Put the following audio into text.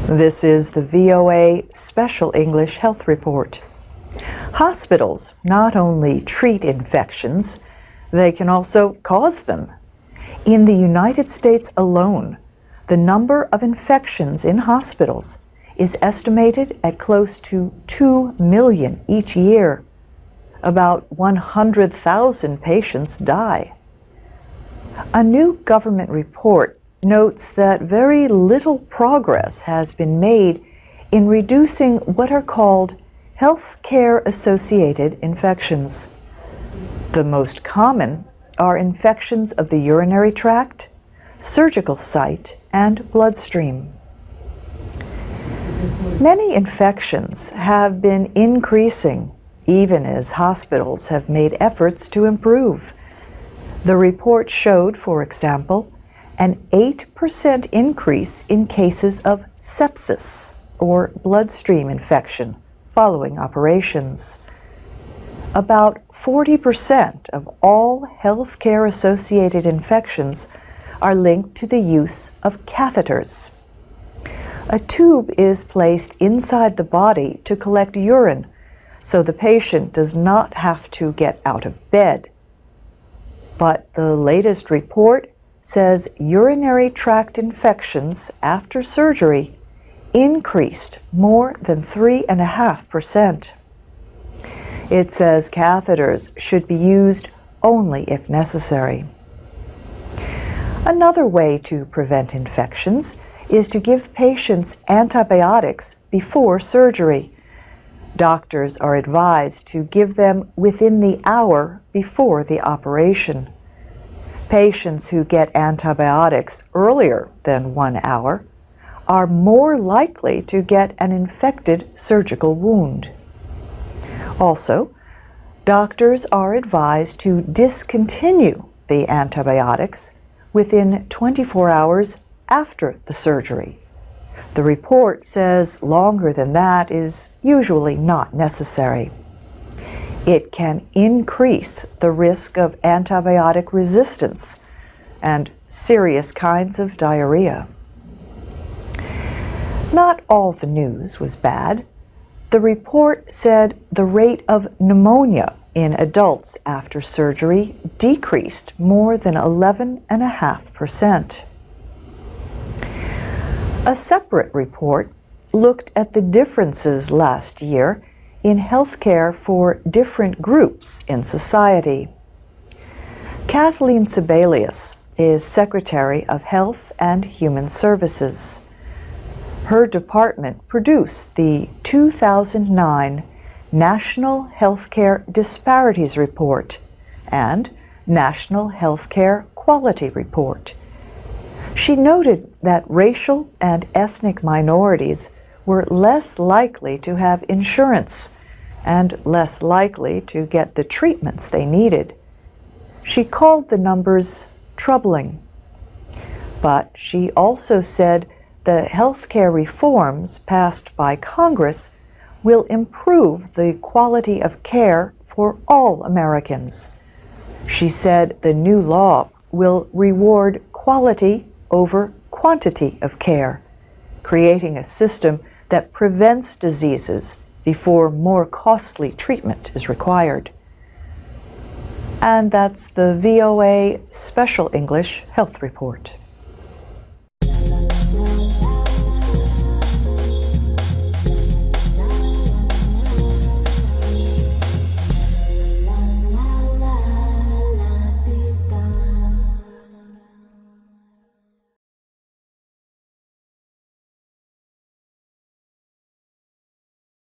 This is the VOA Special English Health Report. Hospitals not only treat infections, they can also cause them. In the United States alone, the number of infections in hospitals is estimated at close to 2 million each year. About 100,000 patients die. A new government report notes that very little progress has been made in reducing what are called healthcare-associated infections. The most common are infections of the urinary tract, surgical site, and bloodstream. Many infections have been increasing, even as hospitals have made efforts to improve. The report showed, for example, an 8% increase in cases of sepsis, or bloodstream infection, following operations. About 40% of all healthcare-associated infections are linked to the use of catheters. A tube is placed inside the body to collect urine, so the patient does not have to get out of bed. But the latest report says urinary tract infections after surgery increased more than 3.5%. It says catheters should be used only if necessary. Another way to prevent infections is to give patients antibiotics before surgery. Doctors are advised to give them within the hour before the operation. Patients who get antibiotics earlier than 1 hour are more likely to get an infected surgical wound. Also, doctors are advised to discontinue the antibiotics within 24 hours after the surgery. The report says longer than that is usually not necessary. It can increase the risk of antibiotic resistance and serious kinds of diarrhea. Not all the news was bad. The report said the rate of pneumonia in adults after surgery decreased more than 11.5%. A separate report looked at the differences last year in healthcare for different groups in society. Kathleen Sebelius is Secretary of Health and Human Services. Her department produced the 2009 National Healthcare Disparities Report and National Healthcare Quality Report. She noted that racial and ethnic minorities were less likely to have insurance and less likely to get the treatments they needed. She called the numbers troubling. But she also said the healthcare reforms passed by Congress will improve the quality of care for all Americans. She said the new law will reward quality over quantity of care, creating a system that prevents diseases before more costly treatment is required. And that's the VOA Special English Health Report.